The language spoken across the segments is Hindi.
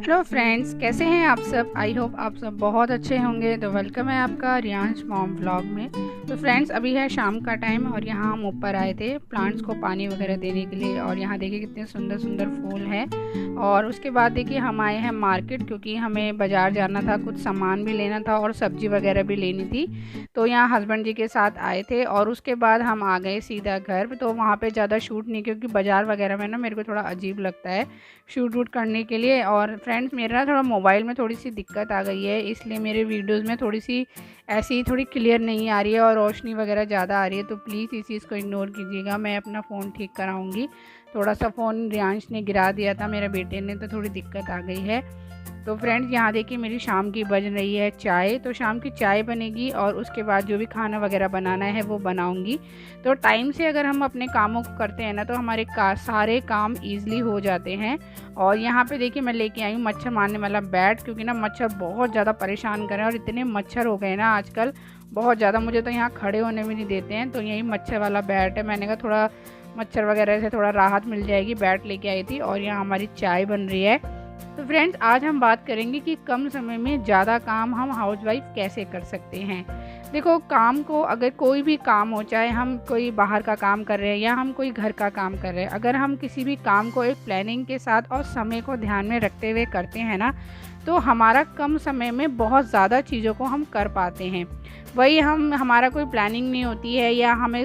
हेलो फ्रेंड्स, कैसे हैं आप सब। आई होप आप सब बहुत अच्छे होंगे। तो वेलकम है आपका रियांश मॉम व्लॉग में। तो फ्रेंड्स, अभी है शाम का टाइम और यहाँ हम ऊपर आए थे प्लांट्स को पानी वगैरह देने के लिए। और यहाँ देखिए कितने सुंदर सुंदर फूल हैं। और उसके बाद देखिए हम आए हैं मार्केट, क्योंकि हमें बाज़ार जाना था, कुछ सामान भी लेना था और सब्ज़ी वगैरह भी लेनी थी। तो यहाँ हस्बैंड जी के साथ आए थे और उसके बाद हम आ गए सीधा घर। तो वहाँ पे ज़्यादा शूट नहीं, क्योंकि बाज़ार वगैरह में ना मेरे को थोड़ा अजीब लगता है शूट वूट करने के लिए। और फ्रेंड्स, मेरा ना थोड़ा मोबाइल में थोड़ी सी दिक्कत आ गई है, इसलिए मेरे वीडियोज़ में थोड़ी सी ऐसी थोड़ी क्लियर नहीं आ रही है और रोशनी वगैरह ज़्यादा आ रही है। तो प्लीज़ इस चीज़ को इग्नोर कीजिएगा। मैं अपना फ़ोन ठीक कराऊंगी। थोड़ा सा फ़ोन रियांश ने गिरा दिया था मेरे बेटे ने, तो थोड़ी दिक्कत आ गई है। तो फ्रेंड्स, यहाँ देखिए मेरी शाम की बन रही है चाय। तो शाम की चाय बनेगी और उसके बाद जो भी खाना वगैरह बनाना है वो बनाऊंगी। तो टाइम से अगर हम अपने कामों को करते हैं ना, तो हमारे सारे काम ईजिली हो जाते हैं। और यहाँ पे देखिए मैं लेके आई हूँ मच्छर मारने वाला बैट, क्योंकि ना मच्छर बहुत ज़्यादा परेशान कर रहे हैं। और इतने मच्छर हो गए ना आजकल, बहुत ज़्यादा, मुझे तो यहाँ खड़े होने भी नहीं देते हैं। तो यही मच्छर वाला बैट है। मैंने कहा थोड़ा मच्छर वगैरह से थोड़ा राहत मिल जाएगी, बैट लेके आई थी। और यहाँ हमारी चाय बन रही है। तो फ्रेंड्स, आज हम बात करेंगे कि कम समय में ज़्यादा काम हम हाउसवाइफ कैसे कर सकते हैं। देखो, काम को, अगर कोई भी काम हो, चाहे हम कोई बाहर का काम कर रहे हैं या हम कोई घर का काम कर रहे हैं, अगर हम किसी भी काम को एक प्लानिंग के साथ और समय को ध्यान में रखते हुए करते हैं ना, तो हमारा कम समय में बहुत ज़्यादा चीज़ों को हम कर पाते हैं। वही हमारा कोई प्लानिंग नहीं होती है, या हम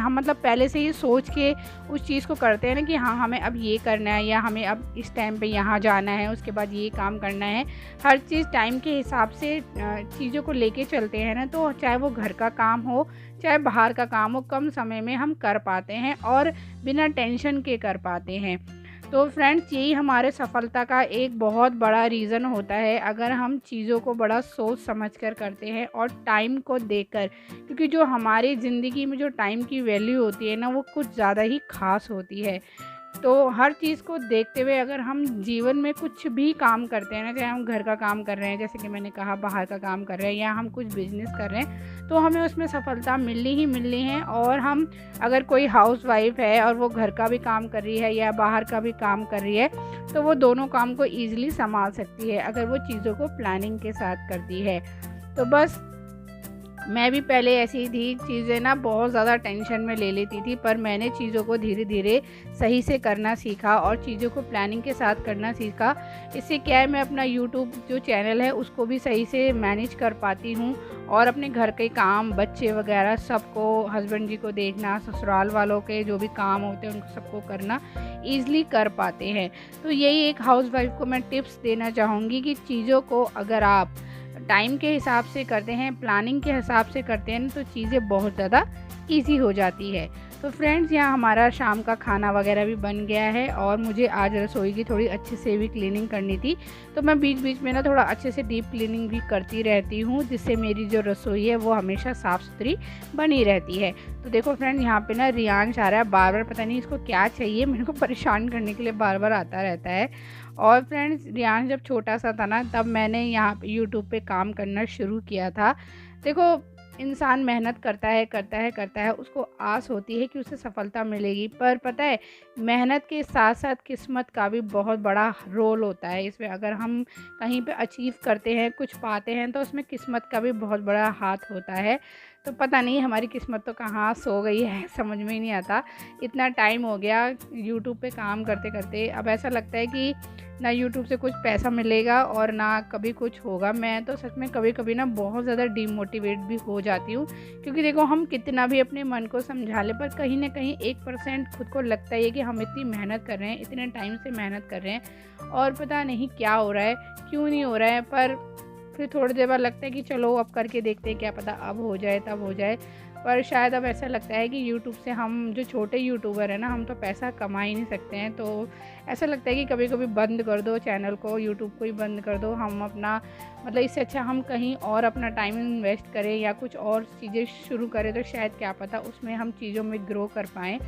मतलब पहले से ही सोच के उस चीज़ को करते हैं ना कि हाँ हमें अब ये करना है, या हमें अब इस टाइम पे यहाँ जाना है, उसके बाद ये काम करना है। हर चीज़ टाइम के हिसाब से चीज़ों को लेके चलते हैं ना, तो चाहे वो घर का काम हो चाहे बाहर का काम हो, कम समय में हम कर पाते हैं और बिना टेंशन के कर पाते हैं। तो फ्रेंड्स, यही हमारे सफलता का एक बहुत बड़ा रीज़न होता है, अगर हम चीज़ों को बड़ा सोच समझ कर करते हैं और टाइम को देखकर। क्योंकि जो हमारी ज़िंदगी में जो टाइम की वैल्यू होती है ना, वो कुछ ज़्यादा ही ख़ास होती है। तो हर चीज़ को देखते हुए अगर हम जीवन में कुछ भी काम करते हैं ना, चाहे हम घर का काम कर रहे हैं, जैसे कि मैंने कहा बाहर का काम कर रहे हैं, या हम कुछ बिजनेस कर रहे हैं, तो हमें उसमें सफलता मिलनी ही मिलनी है। और हम, अगर कोई हाउसवाइफ है और वो घर का भी काम कर रही है या बाहर का भी काम कर रही है, तो वो दोनों काम को ईजिली संभाल सकती है अगर वो चीज़ों को प्लानिंग के साथ करती है। तो बस, मैं भी पहले ऐसी ही थी, चीज़ें ना बहुत ज़्यादा टेंशन में ले लेती थी, पर मैंने चीज़ों को धीरे धीरे सही से करना सीखा और चीज़ों को प्लानिंग के साथ करना सीखा। इससे क्या है, मैं अपना यूट्यूब जो चैनल है उसको भी सही से मैनेज कर पाती हूँ, और अपने घर के काम, बच्चे वगैरह सबको, हस्बैंड जी को देखना, ससुराल वालों के जो भी काम होते हैं उनको सबको करना ईज़िली कर पाते हैं। तो यही एक हाउसवाइफ को मैं टिप्स देना चाहूँगी कि चीज़ों को अगर आप टाइम के हिसाब से करते हैं, प्लानिंग के हिसाब से करते हैं, तो चीज़ें बहुत ज़्यादा इजी हो जाती है। तो फ्रेंड्स, यहाँ हमारा शाम का खाना वगैरह भी बन गया है और मुझे आज रसोई की थोड़ी अच्छे से भी क्लीनिंग करनी थी। तो मैं बीच बीच में ना थोड़ा अच्छे से डीप क्लीनिंग भी करती रहती हूँ, जिससे मेरी जो रसोई है वो हमेशा साफ़ सुथरी बनी रहती है। तो देखो फ्रेंड, यहाँ पे ना रियांश आ रहा है बार बार, पता नहीं इसको क्या चाहिए, मेरे को परेशान करने के लिए बार बार आता रहता है। और फ्रेंड्स, रियांश जब छोटा सा था ना, तब मैंने यहाँ पे यूट्यूब पे काम करना शुरू किया था। देखो, इंसान मेहनत करता है, उसको आस होती है कि उसे सफलता मिलेगी, पर पता है, मेहनत के साथ साथ किस्मत का भी बहुत बड़ा रोल होता है इसमें। अगर हम कहीं पे अचीव करते हैं, कुछ पाते हैं, तो उसमें किस्मत का भी बहुत बड़ा हाथ होता है। तो पता नहीं हमारी किस्मत तो कहाँ सो गई है, समझ में ही नहीं आता। इतना टाइम हो गया यूट्यूब पे काम करते करते, अब ऐसा लगता है कि ना यूट्यूब से कुछ पैसा मिलेगा और ना कभी कुछ होगा। मैं तो सच में कभी कभी ना बहुत ज़्यादा डीमोटिवेट भी हो जाती हूँ, क्योंकि देखो, हम कितना भी अपने मन को समझा लें, पर कहीं ना कहीं 1% खुद को लगता है कि हम इतनी मेहनत कर रहे हैं, इतने टाइम से मेहनत कर रहे हैं, और पता नहीं क्या हो रहा है, क्यों नहीं हो रहा है। पर फिर थोड़ी देर बाद लगता है कि चलो अब करके देखते हैं, क्या पता अब हो जाए तब हो जाए। पर शायद अब ऐसा लगता है कि यूट्यूब से, हम जो छोटे यूट्यूबर हैं ना, हम तो पैसा कमा ही नहीं सकते हैं। तो ऐसा लगता है कि कभी कभी बंद कर दो चैनल को, यूट्यूब को ही बंद कर दो। हम अपना, मतलब इससे अच्छा हम कहीं और अपना टाइम इन्वेस्ट करें या कुछ और चीज़ें शुरू करें, तो शायद क्या पता उसमें हम चीज़ों में ग्रो कर पाएँ।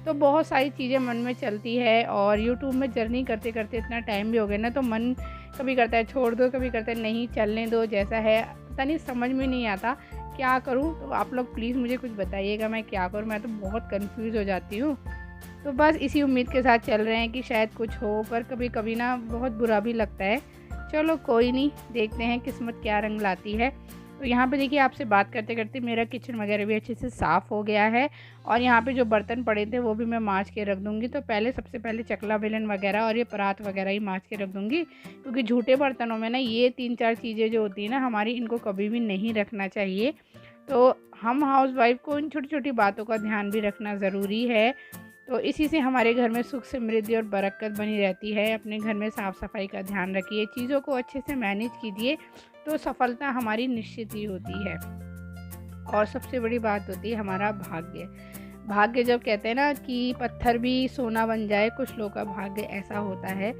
तो बहुत सारी चीज़ें मन में चलती है, और यूट्यूब में जर्नी करते करते इतना टाइम भी हो गया ना, तो मन कभी करता है छोड़ दो, कभी करता है नहीं चलने दो, जैसा है पता नहीं, समझ में नहीं आता क्या करूं। तो आप लोग प्लीज़ मुझे कुछ बताइएगा, मैं क्या करूं, मैं तो बहुत कंफ्यूज हो जाती हूँ। तो बस इसी उम्मीद के साथ चल रहे हैं कि शायद कुछ हो, पर कभी कभी ना बहुत बुरा भी लगता है। चलो कोई नहीं, देखते हैं किस्मत क्या रंग लाती है। तो यहाँ पे देखिए आपसे बात करते करते मेरा किचन वगैरह भी अच्छे से साफ़ हो गया है और यहाँ पे जो बर्तन पड़े थे वो भी मैं मांज के रख दूँगी। तो सबसे पहले चकला बेलन वगैरह और ये परात वगैरह ही मांज के रख दूँगी, क्योंकि झूठे बर्तनों में ना ये 3-4 चीज़ें जो होती हैं ना हमारी, इनको कभी भी नहीं रखना चाहिए। तो हम हाउसवाइफ को इन छोटी छोटी बातों का ध्यान भी रखना ज़रूरी है। तो इसी से हमारे घर में सुख समृद्धि और बरकत बनी रहती है। अपने घर में साफ़ सफाई का ध्यान रखिए, चीज़ों को अच्छे से मैनेज कीजिए, तो सफलता हमारी निश्चित ही होती है। और सबसे बड़ी बात होती है हमारा भाग्य। भाग्य जब कहते हैं ना कि पत्थर भी सोना बन जाए, कुछ लोगों का भाग्य ऐसा होता है।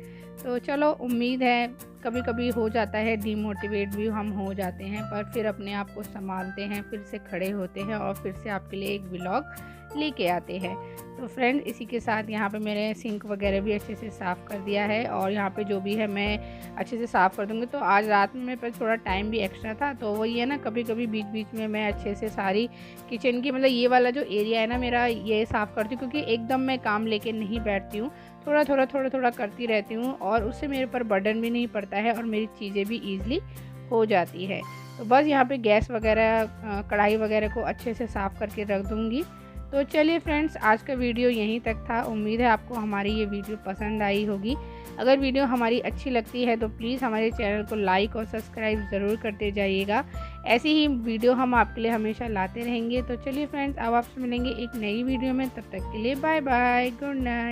तो चलो उम्मीद है, कभी कभी हो जाता है डीमोटिवेट भी हम हो जाते हैं, पर फिर अपने आप को संभालते हैं, फिर से खड़े होते हैं और फिर से आपके लिए एक व्लॉग लेके आते हैं। तो फ्रेंड इसी के साथ यहाँ पे मैंने सिंक वगैरह भी अच्छे से साफ़ कर दिया है और यहाँ पे जो भी है मैं अच्छे से साफ़ कर दूँगी। तो आज रात में मेरे पास थोड़ा टाइम भी एक्स्ट्रा था, तो वही है ना, कभी कभी बीच बीच में मैं अच्छे से सारी किचन की, मतलब ये वाला जो एरिया है ना मेरा, ये साफ़ करती हूँ, क्योंकि एकदम मैं काम लेके नहीं बैठती हूँ, थोड़ा थोड़ा करती रहती हूँ और उससे मेरे पर बर्डन भी नहीं पड़ता है और मेरी चीज़ें भी ईज़िली हो जाती है। तो बस यहाँ पे गैस वगैरह, कढ़ाई वगैरह को अच्छे से साफ़ करके रख दूँगी। तो चलिए फ्रेंड्स, आज का वीडियो यहीं तक था। उम्मीद है आपको हमारी ये वीडियो पसंद आई होगी। अगर वीडियो हमारी अच्छी लगती है तो प्लीज़ हमारे चैनल को लाइक और सब्सक्राइब ज़रूर करते जाइएगा। ऐसी ही वीडियो हम आपके लिए हमेशा लाते रहेंगे। तो चलिए फ्रेंड्स, अब आपसे मिलेंगे एक नई वीडियो में, तब तक के लिए बाय बाय, गुड नाइट।